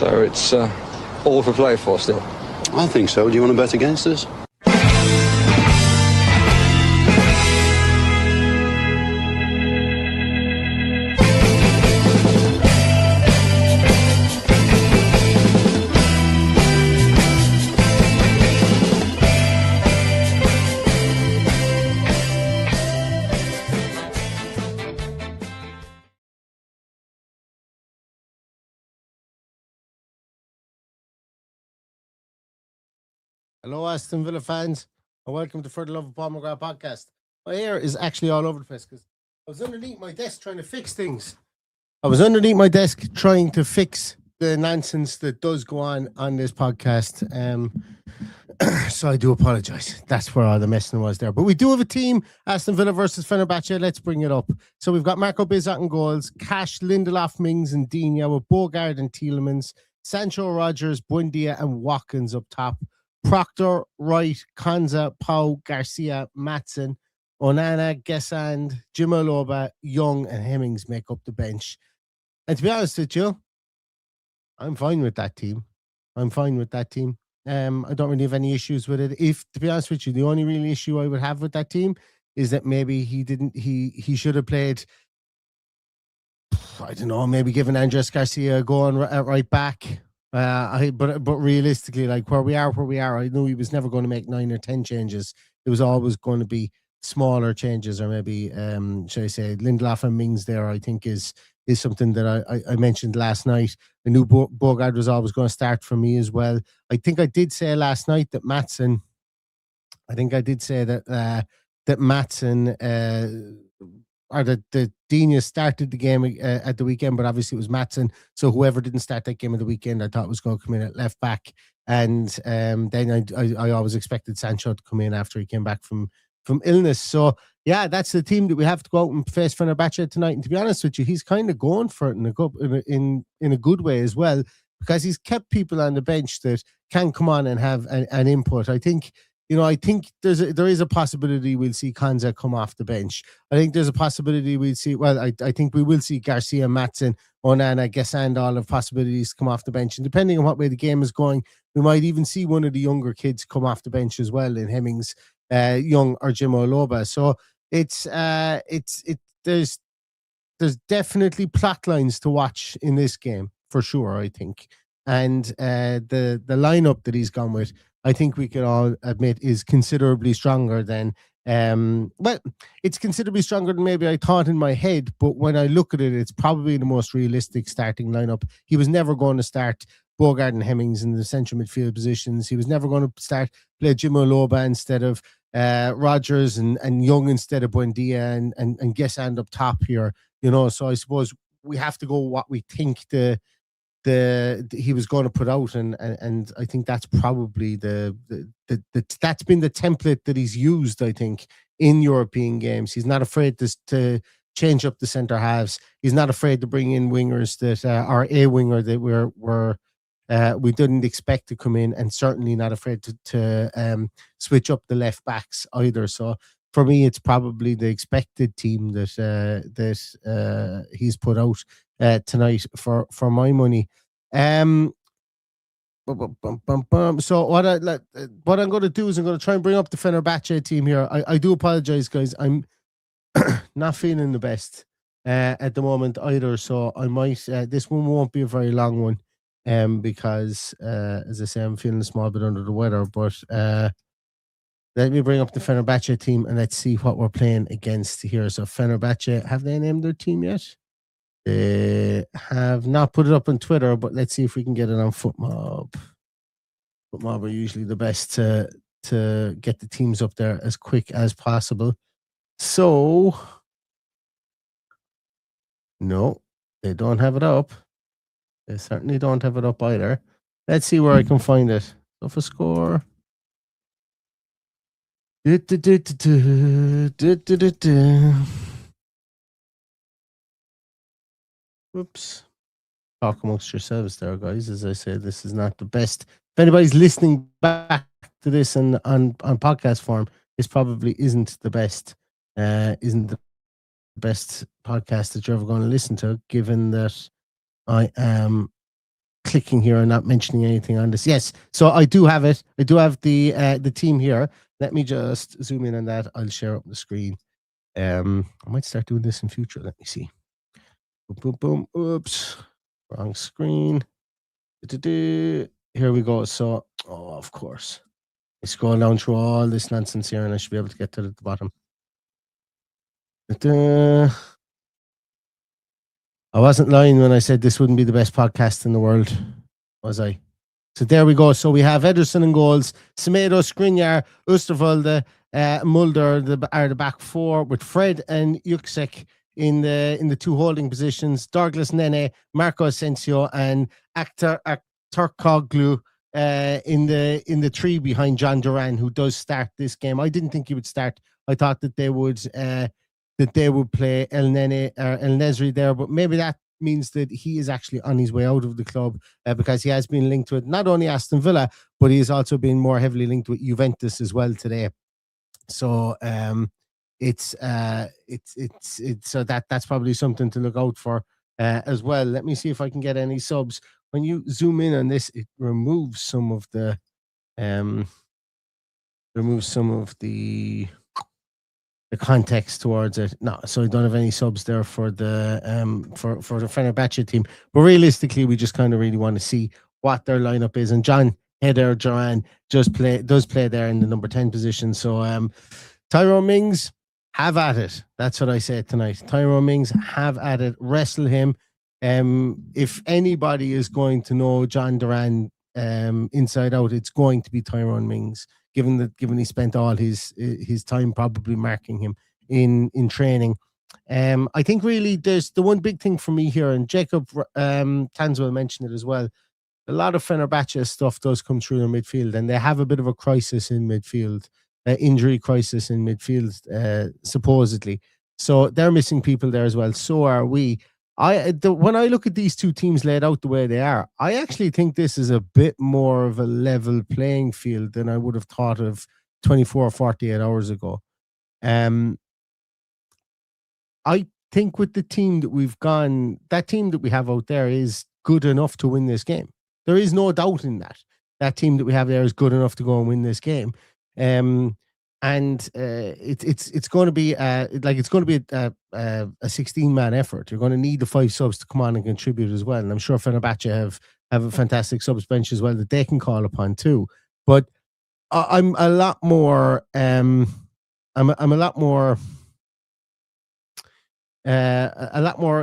So it's all to play for still. I think so. Do you want to bet against us? Hello, Aston Villa fans, and welcome to For the Love of Paul McGrath podcast. My hair is actually all over the place because I was underneath my desk trying to fix things. I was underneath my desk trying to fix the nonsense that does go on this podcast. So I do apologize. That's where all the messing was there. But we do have a team, Aston Villa versus Fenerbahce. Let's bring it up. So we've got Marco Bizot in goals, Cash, Lindelof, Mings, and Digne with Bogard and Tielemans, Sancho, Rogers, Buendia, and Watkins up top. Proctor, Wright, Konza, Pau, Garcia, Matson, Onana, Gesand, Jimaloba, Young, and Hemmings make up the bench. And to be honest with you, I'm fine with that team. I don't really have any issues with it. To be honest with you, the only real issue I would have with that team is that maybe he should have played, I don't know, maybe given Andres Garcia a go on right back. But realistically, like where we are, I knew he was never going to make 9 or 10 changes. It was always going to be smaller changes, or maybe should I say Lindelof and Mings there, I think is something that I mentioned last night. I knew Bogard was always going to start for me as well. I think I did say last night that Matson, that Matson or that Digne started the game at the weekend, but obviously it was Matson. So whoever didn't start that game of the weekend, I thought was going to come in at left back. And then I always expected Sancho to come in after he came back from illness. So yeah, that's the team that we have to go out and face Fenerbahce tonight. And to be honest with you, he's kind of going for it in a good way as well, because he's kept people on the bench that can come on and have an input. I think there is a possibility we'll see Konza come off the bench. I think there's a possibility we'll see, I think we will see Garcia, Matson, Onana, Gesand, all of possibilities come off the bench. And depending on what way the game is going, we might even see one of the younger kids come off the bench as well in Hemmings, Young, or Jimaloba. So there's definitely plot lines to watch in this game for sure, I think. And the lineup that he's gone with, I think we can all admit, is considerably stronger than it's considerably stronger than maybe I thought in my head, but when I look at it, it's probably the most realistic starting lineup. He was never going to start Bogard and Hemmings in the central midfield positions. He was never going to play Jimaloba instead of Rogers and Young instead of Buendia and Gesand up top here, so I suppose we have to go what we think he was going to put out, and I think that's probably that's been the template that he's used, I think, in European games. He's not afraid to change up the centre halves. He's not afraid to bring in wingers that are a winger that we didn't expect to come in, and certainly not afraid to switch up the left backs either. So for me, it's probably the expected team that he's put out tonight for my money. So what I'm going to do is I'm going to try and bring up the Fenerbahce team here. I do apologize, guys. I'm not feeling the best at the moment either, so I might this one won't be a very long one, because as I say, I'm feeling a small bit under the weather. But let me bring up the Fenerbahce team and let's see what we're playing against here. So Fenerbahce, have they named their team yet? They have not put it up on Twitter, but let's see if we can get it on FootMob. FootMob are usually the best to get the teams up there as quick as possible. So, no, they don't have it up. They certainly don't have it up either. Let's see where I can find it. So for score. Whoops. Talk amongst yourselves there, guys. As I said, this is not the best. If anybody's listening back to this on podcast form, this probably isn't the best podcast that you're ever going to listen to, given that I am clicking here and not mentioning anything on this. Yes, so I do have it. I do have the team here. Let me just zoom in on that. I'll share up the screen. I might start doing this in future. Let me see. Boom, boom, boom. Oops, wrong screen. Here we go. So, of course, I scroll down through all this nonsense here, and I should be able to get to the bottom. I wasn't lying when I said this wouldn't be the best podcast in the world, was I? So there we go. So we have Ederson in goals, Semedo, Skriniar, Oosterwolde, Mulder are the back four, with Fred and Juksek in the two holding positions. Douglas Nene, Marco Asensio, and Turkoglu in the three behind John Duran, who does start this game. I didn't think he would start. I thought that they would play El Nesri there, but maybe that means that he is actually on his way out of the club, because he has been linked with not only Aston Villa, but he has also been more heavily linked with Juventus as well today. So it's so that's probably something to look out for as well. Let me see if I can get any subs. When you zoom in on this, it removes some of the context towards it. No, so I don't have any subs there for the for the Fenerbahce team. But realistically, we just kind of really want to see what their lineup is. And John Heder Duran does play there in the number 10 position. So Tyrone Mings, have at it. That's what I said tonight. Tyrone Mings, have at it. Wrestle him. If anybody is going to know John Duran inside out, it's going to be Tyrone Mings. Given he spent all his time probably marking him in training. I think really there's the one big thing for me here, and Jacob Tanswell mentioned it as well. A lot of Fenerbahce stuff does come through in midfield, and they have a bit of a crisis in midfield, injury crisis in midfield, supposedly. So they're missing people there as well. So are we. When I look at these two teams laid out the way they are, I actually think this is a bit more of a level playing field than I would have thought of 24 or 48 hours ago. I think with the team that we've gone, that team that we have out there is good enough to win this game. There is no doubt in that. That team that we have there is good enough to go and win this game. It's going to be a 16-man effort. You're going to need the 5 subs to come on and contribute as well. And I'm sure Fenerbahce have a fantastic subs bench as well that they can call upon too. But I'm a lot more I'm a lot more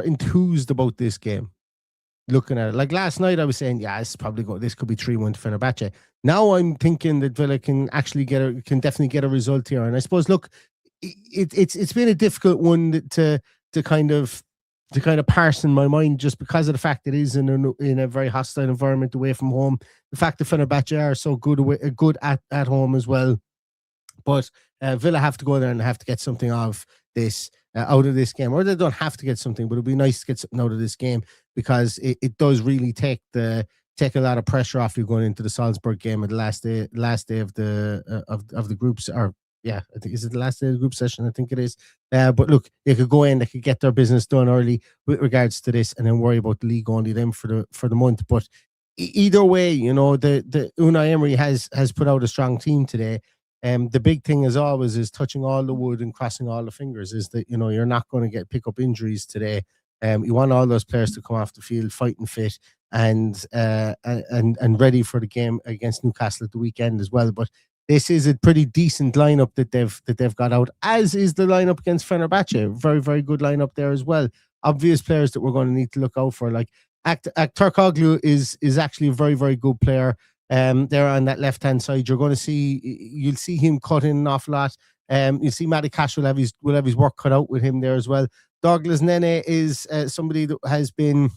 enthused about this game. Looking at it, like last night, I was saying, yeah, this could be 3-1 to Fenerbahce. Now I'm thinking that Villa can actually can definitely get a result here. And I suppose, look, it's been a difficult one to kind of parse in my mind, just because of the fact that it is in a very hostile environment away from home. The fact that Fenerbahce are so good at home as well. But Villa have to go there and have to get something out of this game, or they don't have to get something, but it'd be nice to get something out of this game, because it does really take a lot of pressure off you going into the Salzburg game at the last day of the groups. Or yeah, I think, is it the last day of the group session? I think it is. But look, they could go in, they could get their business done early with regards to this, and then worry about the league only then for the month. But either way, you know, the Unai Emery has put out a strong team today. The big thing, as always, is touching all the wood and crossing all the fingers, is that, you know, you're not going to pick up injuries today. You want all those players to come off the field fighting fit and ready for the game against Newcastle at the weekend as well. But this is a pretty decent lineup that they've got out, as is the lineup against Fenerbahce. Very, very good lineup there as well. Obvious players that we're going to need to look out for, like Turkoglu is actually a very, very good player. There on that left-hand side, you'll see him cut in an awful lot. You'll see Matty Cash will have his work cut out with him there as well. Douglas Nene is somebody that has been,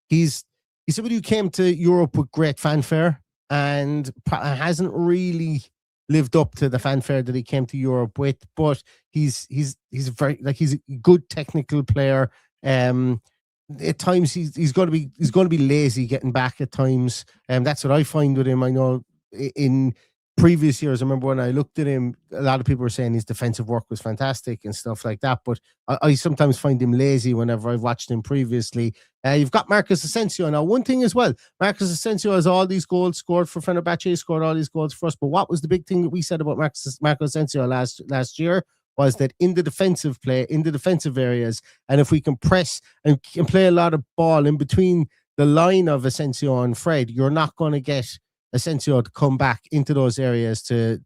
he's somebody who came to Europe with great fanfare and hasn't really lived up to the fanfare that he came to Europe with, but he's a good technical player. At times he's going to be lazy getting back at times, and that's what I find with him. I know in previous years, I remember when I looked at him, a lot of people were saying his defensive work was fantastic and stuff like that. But I sometimes find him lazy whenever I've watched him previously. You've got Marcus Asensio now. One thing as well, Marcus Asensio has all these goals scored for Fenerbahce, scored all these goals for us. But what was the big thing that we said about Marcus Asensio last year? Was that in the defensive play, in the defensive areas, and if we can press and can play a lot of ball in between the line of Asensio and Fred, you're not going to get Asensio to come back into those areas to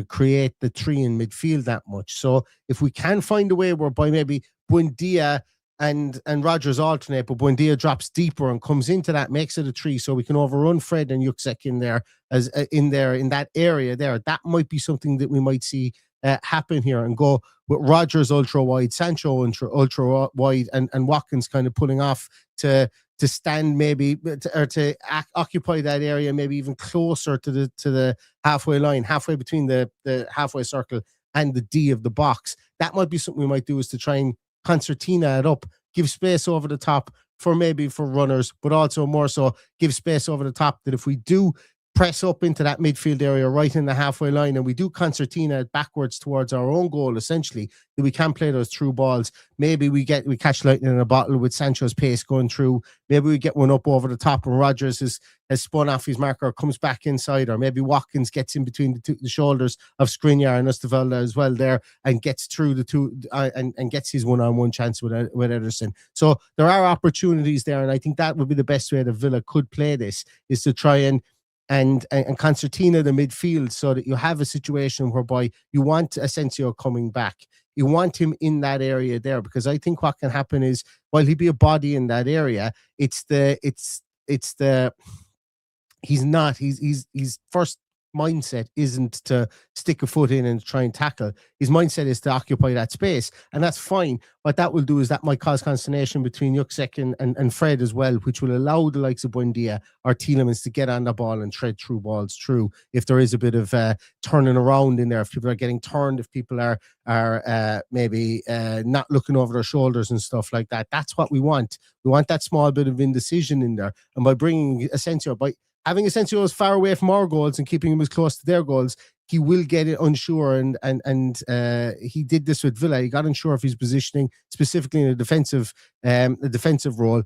create the three in midfield that much. So if we can find a way whereby maybe Buendia and Rodgers alternate, but Buendia drops deeper and comes into that, makes it a three, so we can overrun Fred and Yuksek in there in that area there. That might be something that we might see happen here, and go with Rodgers ultra wide, Sancho ultra wide, and Watkins kind of pulling off to stand maybe to occupy that area, maybe even closer to the halfway line, halfway between the halfway circle and the D of the box. That might be something we might do, is to try and concertina it up, give space over the top for runners, but also more so give space over the top, that if we do press up into that midfield area right in the halfway line and we do concertina it backwards towards our own goal, essentially, that we can play those through balls. Maybe we catch lightning in a bottle with Sancho's pace going through. Maybe we get one up over the top and Rodgers has spun off his marker, comes back inside, or maybe Watkins gets in between the shoulders of Skriniar and Osterwalder as well there, and gets through the two and gets his one-on-one chance with Ederson. So there are opportunities there, and I think that would be the best way that Villa could play this, is to try and concertina the midfield, so that you have a situation whereby you want Asensio coming back. You want him in that area there, because I think what can happen is, while he be a body in that area, his first mindset isn't to stick a foot in and try and tackle. His mindset is to occupy that space, and that's fine. What that will do is that might cause consternation between Yuksek and Fred as well, which will allow the likes of Buendia or Tielemans to get on the ball and tread through balls through. If there is a bit of turning around in there, if people are getting turned, if people are maybe not looking over their shoulders and stuff like that, that's what we want. We want that small bit of indecision in there, and by bringing Asensio, by having Asensio as far away from our goals and keeping him as close to their goals, he will get it unsure, and he did this with Villa. He got unsure of his positioning, specifically in a defensive role.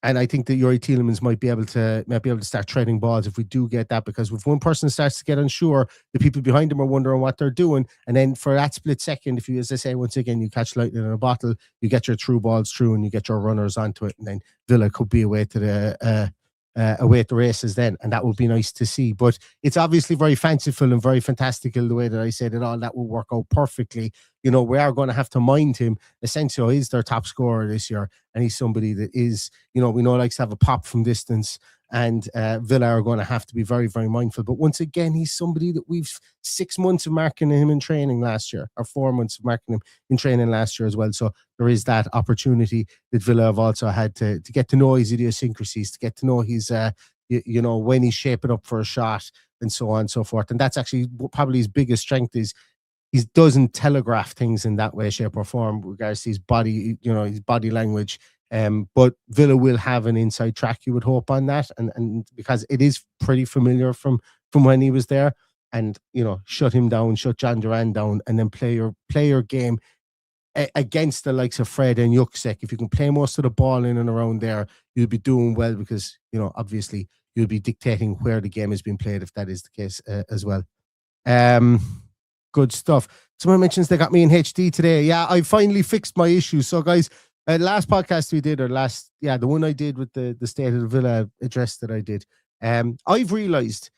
And I think that Youri Tielemans might be able to start treading balls if we do get that, because if one person starts to get unsure, the people behind them are wondering what they're doing, and then for that split second, if you, as I say, once again, you catch lightning in a bottle, you get your through balls through, and you get your runners onto it, and then Villa could be away to the races then, and that would be nice to see. But it's obviously very fanciful and very fantastical the way that I said it all. That will work out perfectly. You know, we are going to have to mind him. Asensio is their top scorer this year, and he's somebody that is, you know, we know likes to have a pop from distance, and Villa are going to have to be very, very mindful. But once again, he's somebody that we've 6 months of marking him in training last year, or 4 months of marking him in training last year as well. So there is that opportunity that Villa have also had to get to know his idiosyncrasies, to get to know his, you know, when he's shaping up for a shot, and so on and so forth. And that's actually probably his biggest strength, is he doesn't telegraph things in that way, shape, or form with regards to his body, you know, his body language. But Villa will have an inside track, you would hope, on that, and because it is pretty familiar from when he was there. And, you know, shut him down, shut John Duran down, and then play your game against the likes of Fred and Yuksek. If you can play most of the ball in and around there, you'll be doing well, because, you know, obviously you'll be dictating where the game is being played, if that is the case as well. Good stuff. Someone mentions they got me in HD today. Yeah, I finally fixed my issue. So guys, last podcast we did, or the one I did with the State of the Villa address that I did, I've realized,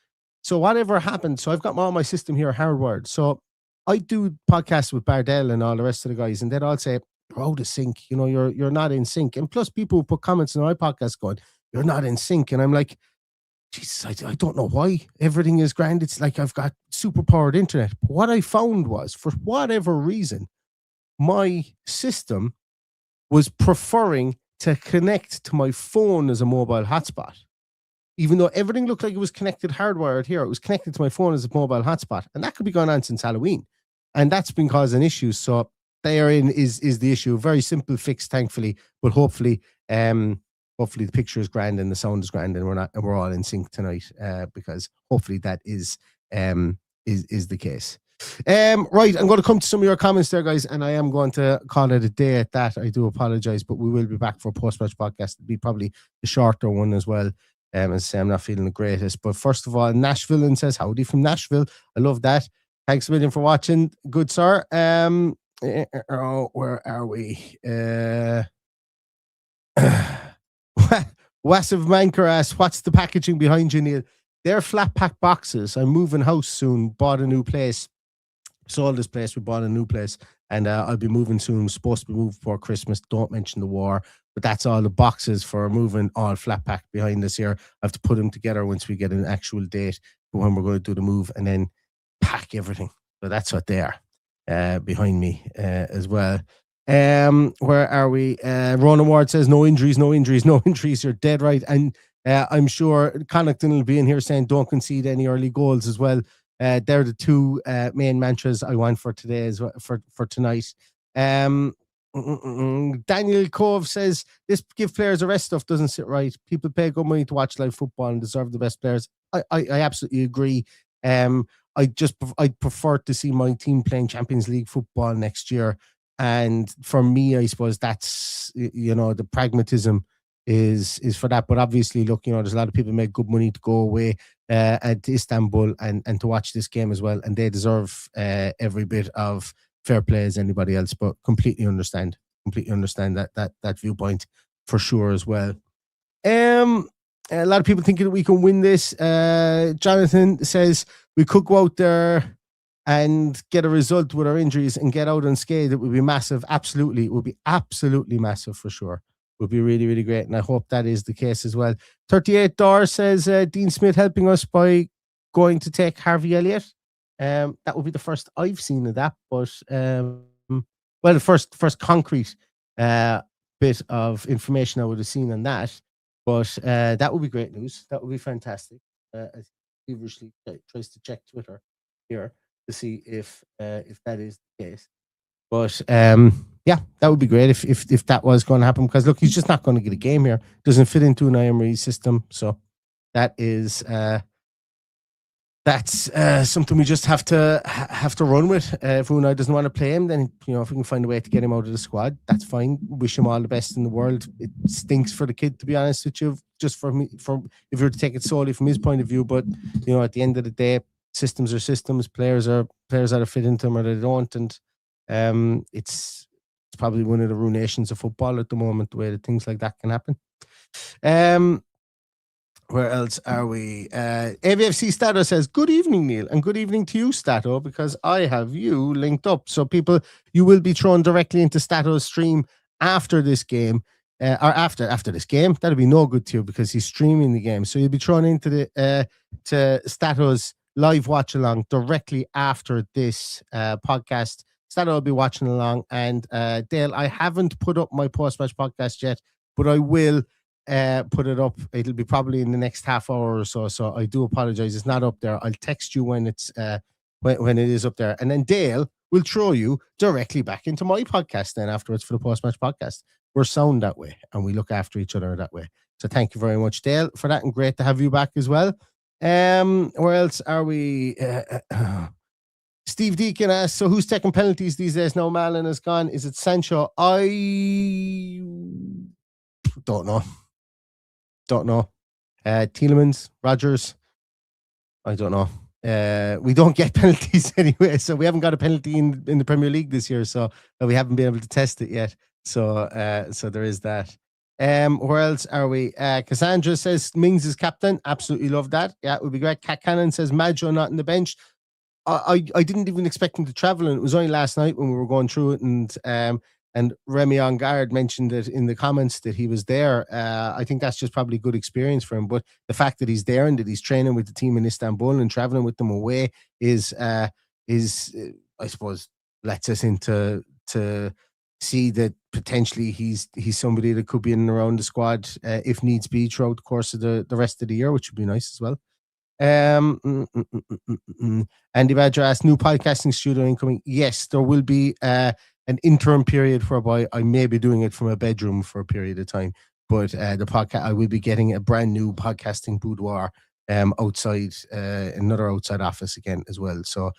so whatever happened, so I've got all my system here hardwired. So I do podcasts with Bardell and all the rest of the guys, and they'd all say, you're out of sync, you know, you're not in sync. And plus people put comments on my podcast going, you're not in sync. And I'm like, Jesus, I don't know why. Everything is grand. It's like I've got super powered internet. But what I found was, for whatever reason, my system was preferring to connect to my phone as a mobile hotspot. Even though everything looked like it was connected hardwired here, it was connected to my phone as a mobile hotspot. And that could be going on since Halloween. And that's been causing issues. So therein is the issue. Very simple fix, thankfully, but hopefully hopefully the picture is grand and the sound is grand, and we're all in sync tonight, because hopefully that is the case. Right, I'm going to come to some of your comments there, guys, and I am going to call it a day at that. I do apologize, but we will be back for a post-match podcast. It'll be probably the shorter one as well. As I say, I'm not feeling the greatest, but first of all, Nashville says, howdy from Nashville. I love that. Thanks a million for watching, good sir. Where are we? Wassive Manker asks, what's the packaging behind you, Neil? They're flat pack boxes. I'm moving house soon, bought a new place. Sold this place, we bought a new place, and I'll be moving soon. I'm supposed to be moved before Christmas. Don't mention the war, but that's all the boxes for moving, all flat pack behind us here. I have to put them together once we get an actual date for when we're going to do the move, and then pack everything. So that's what they are behind me as well. Where are we? Ronan Ward says no injuries. You're dead right. And I'm sure Connaughton will be in here saying don't concede any early goals as well. They're the two main mantras I want for today as well, for tonight. Daniel Cove says this give players a rest stuff doesn't sit right. People pay good money to watch live football and deserve the best players. I absolutely agree. I'd prefer to see my team playing Champions League football next year. And for me, I suppose that's, the pragmatism is for that. But obviously, look, there's a lot of people make good money to go away at Istanbul and to watch this game as well. And they deserve every bit of fair play as anybody else, but completely understand that viewpoint for sure as well. A lot of people thinking that we can win this. Jonathan says we could go out there and get a result with our injuries and get out unscathed. It would be massive. Absolutely. It would be absolutely massive for sure. It would be really, really great. And I hope that is the case as well. 38 Dor says Dean Smith helping us by going to take Harvey Elliott. That would be the first I've seen of that. But, the first concrete bit of information I would have seen on that. But that would be great news. That would be fantastic. As he feverishly tries to check Twitter here to see if that is the case. But that would be great if that was going to happen, because look, he's just not going to get a game here. Doesn't fit into an Emery system, so that is that's something we just have to run with. If Unai doesn't want to play him, then if we can find a way to get him out of the squad, that's fine. Wish him all the best in the world. It stinks for the kid, to be honest with you. Just for me, if you were to take it solely from his point of view, but at the end of the day, systems are systems. Players either fit into them or they don't, and it's probably one of the ruinations of football at the moment, the way that things like that can happen. Where else are we? AVFC Stato says, good evening, Neil, and good evening to you, Stato, because I have you linked up. So people, you will be thrown directly into Stato's stream after this game, or after this game. That'll be no good to you because he's streaming the game. So you'll be thrown into the to Stato's live watch along directly after this podcast. Stato will be watching along, and Dale, I haven't put up my post-match podcast yet, but I will put it up. It'll be probably in the next half hour or so. So I do apologize. It's not up there. I'll text you when it's when it is up there, and then Dale will throw you directly back into my podcast then afterwards for the post-match podcast. We're sound that way, and we look after each other that way. So thank you very much, Dale, for that, and great to have you back as well. Where else are we? Steve Deacon asks, so who's taking penalties these days now Malin is gone? Is it Sancho? I don't know. Tielemans, Rodgers, I don't know. We don't get penalties anyway, so we haven't got a penalty in the Premier League this year, so we haven't been able to test it yet. So there is that. Where else are we? Cassandra says Mings is captain. Absolutely love that. Yeah, it would be great. Cat Cannon says Maggio not on the bench. I didn't even expect him to travel, and it was only last night when we were going through it, and Remy Ongard mentioned it in the comments that he was there. I think that's just probably a good experience for him. But the fact that he's there and that he's training with the team in Istanbul and traveling with them away is I suppose lets us into to see that potentially he's somebody that could be in and around the squad if needs be throughout the course of the rest of the year, which would be nice as well. Andy Badger asked, new podcasting studio incoming. Yes, there will be an interim period whereby I may be doing it from a bedroom for a period of time, But the podcast, I will be getting a brand new podcasting boudoir outside, another outside office again as well. So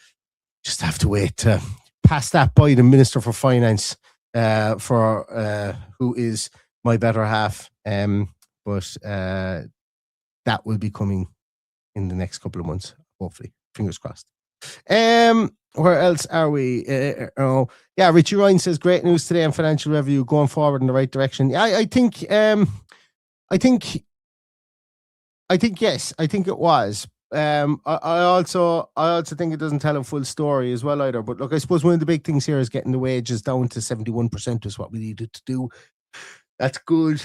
just have to wait to pass that by the Minister for Finance, for who is my better half. But that will be coming in the next couple of months, hopefully. Fingers crossed. Where else are we? Richie Ryan says great news today on Financial Review, going forward in the right direction. Yeah, I think yes, I think it was. I also think it doesn't tell a full story as well either. But look, I suppose one of the big things here is getting the wages down to 71% is what we needed to do. That's good.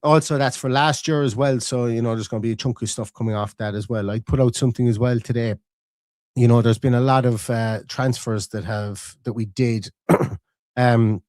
Also, that's for last year as well. So, there's going to be a chunk of stuff coming off that as well. I put out something as well today. There's been a lot of transfers that we did. Like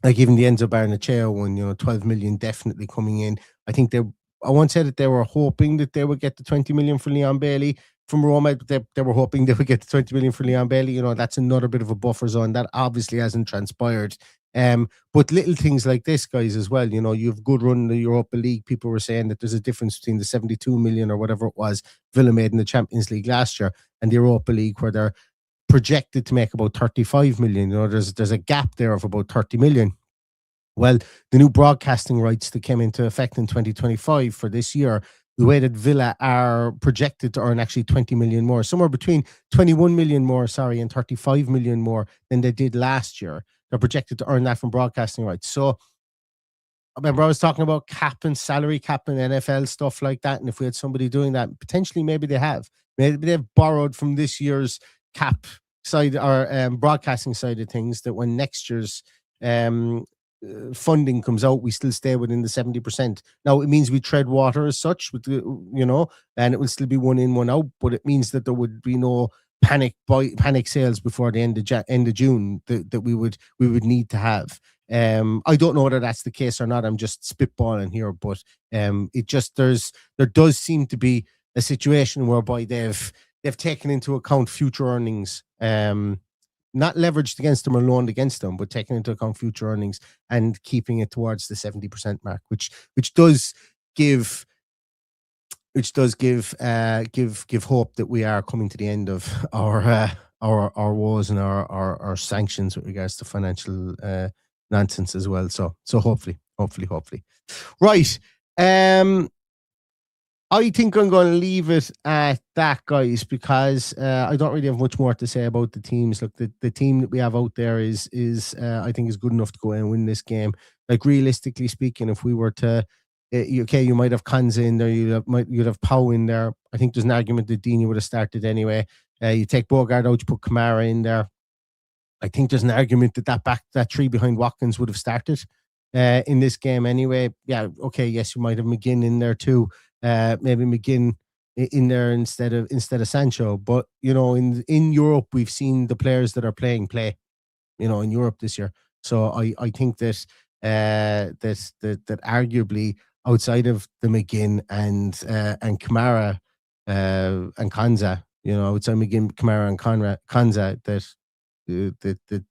even the Enzo Barnechea one, 12 million definitely coming in. I think I once said that they were hoping that they would get the 20 million for Leon Bailey from Roma, but they were hoping they would get the 20 million for Leon Bailey. That's another bit of a buffer zone. That obviously hasn't transpired. But little things like this, guys, as well, you have good run in the Europa League. People were saying that there's a difference between the 72 million or whatever it was Villa made in the Champions League last year and the Europa League, where they're projected to make about 35 million. There's a gap there of about 30 million. Well, the new broadcasting rights that came into effect in 2025 for this year, the way that Villa are projected to earn actually 20 million more, somewhere between 21 million more, and 35 million more than they did last year. They're projected to earn that from broadcasting rights. So, remember I was talking about cap and salary cap and NFL stuff like that. And if we had somebody doing that, potentially maybe they have. Maybe they've borrowed from this year's cap side or broadcasting side of things, that when next year's funding comes out, we still stay within the 70%. Now, it means we tread water as such, with and it will still be one in, one out, but it means that there would be no panic sales before the end of June that we would need to have. I don't know whether that's the case or not. I'm just spitballing here, but there does seem to be a situation whereby they've taken into account future earnings, not leveraged against them or loaned against them, but taking into account future earnings and keeping it towards the 70% mark, which does give hope that we are coming to the end of our woes and our sanctions with regards to financial nonsense as well. So hopefully. Right. I think I'm going to leave it at that, guys, because I don't really have much more to say about the teams. Look, the team that we have out there is I think is good enough to go and win this game. Like, realistically speaking, if we were to, you might have Kanza in there, you'd have Pau in there. I think there's an argument that Dini would have started anyway. You take Bogard out, you put Kamara in there. I think there's an argument that three behind Watkins would have started in this game anyway. Yeah, okay, yes, you might have McGinn in there too. Maybe McGinn in there instead of Sancho. But in Europe, we've seen the players that are play. In Europe this year. So I think that that arguably, outside of the McGinn and Kamara and Kanza, outside McGinn, Kamara and Kanza, that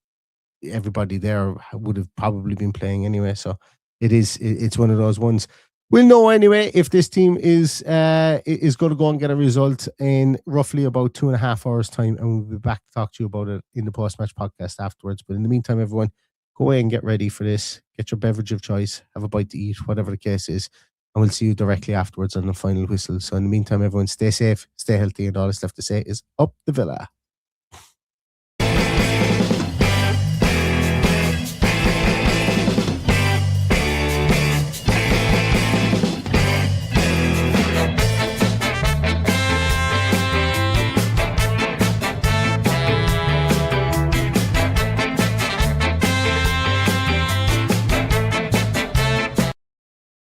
everybody there would have probably been playing anyway. So it's one of those ones. We'll know anyway if this team is going to go and get a result in roughly about 2.5 hours' time, and we'll be back to talk to you about it in the post-match podcast afterwards. But in the meantime, everyone, go away and get ready for this. Get your beverage of choice, have a bite to eat, whatever the case is, and we'll see you directly afterwards on the final whistle. So in the meantime, everyone, stay safe, stay healthy, and all that's left to say is up the Villa.